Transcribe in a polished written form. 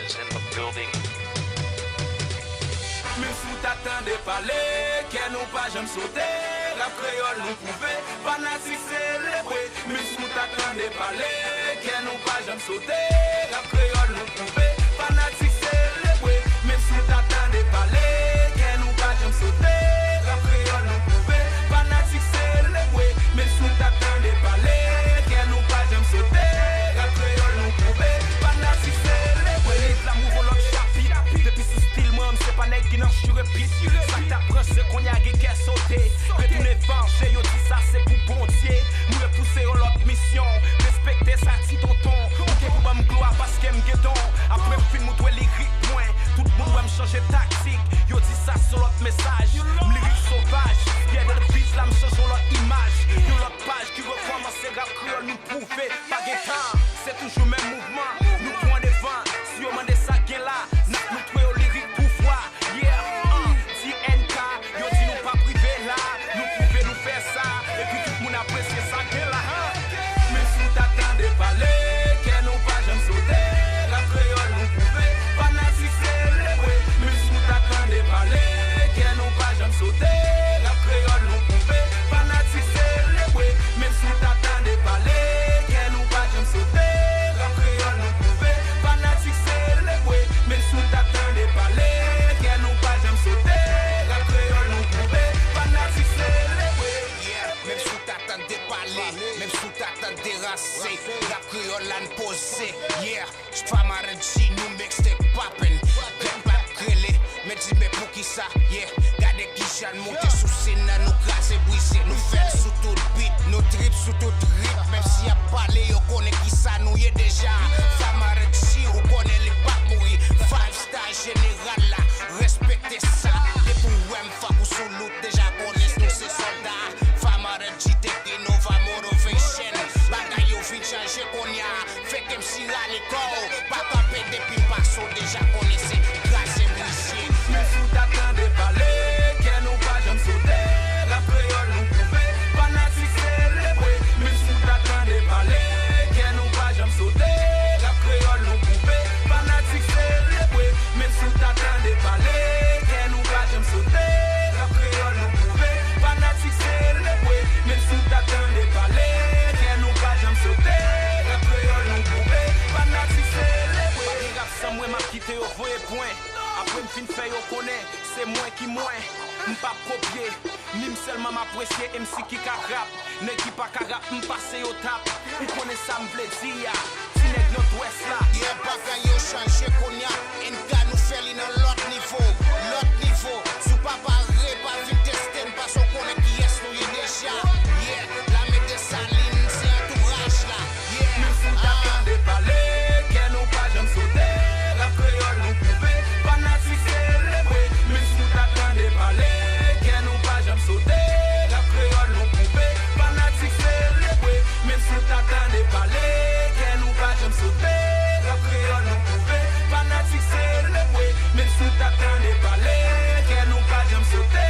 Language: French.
is in the building. Même si t'attendais parler, qu'elle nous pas jamais sauté, la créole nous pouvait, fanatique célébrer. Même si t'attendais parler, qu'elle nous pas jamais sauté, la créole nous pouvait, fanatique célébrer. Même si t'attendais parler, qu'elle nous pas jamais sauté, la créole nous pouvait, fanatique célébrer. Même si t'attendais parler, qu'elle nous pas jamais sauté, la créole nous pouvait, fanatique célébrer. L'amour au l'autre chapitre, depuis ce style, moi, c'est pas nègre qui n'en je répète. Ça t'apprend ce qu'on y a qui est sauté. Retourner venger, yo dit ça c'est pour bon Dieu. Nous le pousser à l'autre mission. Respecter ça si tonton. Ok pour pas me gloire parce qu'elle me guédon. Après le film, moi les rythmes moins. Tout le monde va me changer tactique. Yo dit ça sur l'autre message. Lyrique sauvage. Bien dans le beat là me change l'autre image. Yo l'autre page qui recommence c'est rap créole nous prouver. Pas de temps, c'est toujours le même mouvement. Nous prenons des vents. Si on demande ça gain là, nous trouvons au lyrique pour voir. Yeah. TNK, yo dit nous pas privé là, nous pouvons nous faire ça, et puis tout le monde apprécie ça que là. Mais si t'attendais parler, qu'elle nous pas jamais sauter, la créole nous pouvait, fanatique célébrer. Mais si t'attendais parler, qu'elle nous pas jamais sauter, la créole nous pouvait, fanatique célébrer. Même si t'attendais parler, qu'elle nous pas jamais sauter, la créole nous pouvait, fanatique célébrer. Même si t'attendais parler, qu'elle nous pas jamais sauter. Même sous t'attendais parler, même sous t'attendais rasser, la créole l'an posé. Yeah, j'pas m'arrêter, nous mixtape poppin'. Plein pas crélé, mais dis mais pour qui ça? Yeah, gardez qui j'en monte sous scène, nous craser, briser, nous faire sous tout beat, nous trip sous tout rip. Même si y'a parlé, on connaît qui ça, nous y est déjà. Femme arrêter, on connaît les pas mourir. 5 star général là, respectez ça. Et pour Wemfa, ou sous l'autre, déjà connaissent tous ces soldats. Nova Motivation, bagay yo fin changer qu'on y a, fait comme si à l'école, pas tapé depuis passo déjà connaissez, grâce et brisé. Mais si t'attendais parler, qu'elle nous pas jamais sauter, la créole nous pouvait, fanatique célébrer. Mais si t'attendais parler, qu'elle nous pas jamais sauter, la créole nous pouvait, fanatique célébrer. Même si t'attendais parler, qu'elle nous pas jamais sauter, la créole nous pouvait, fanatique célébrer. Même si t'attendais parler, qu'elle nous pas jamais sauter, la créole nous pouvait, fanatique célébrer. Pas de rap sans moi m'a quitté au vrai point. Après m'fin fait yo connaît, c'est moins qui moins. M'pas copier, ni seulement m'apprécier MC qui ka rap. Nèg qui pas ka rap, m'passe au tap. Ou connaît ça m'vle dire. Si nèg notre ouest là. Yeah, bagay yo changer qu'on y a, NK nous fait li dans l'autre niveau. L'autre niveau, sous pas paré, pas vite tester, parce qu'on connaît qui est nous y déjà. Yeah, la médecine saline, c'est entourage là. Yeah, même si t'attendais parler, qu'elle nous pas jamais sauter, la créole nous pouvait, fanatique célébrer. Même si t'attendais parler, qu'elle nous pas jamais sauter, la créole nous pouvait, fanatique célébrer. Même si t'attendais parler, qu'elle nous pas jamais sauter, la créole nous pouvait, fanatique célébrer. Même si t'attendais parler, qu'elle nous pas jamais sauter.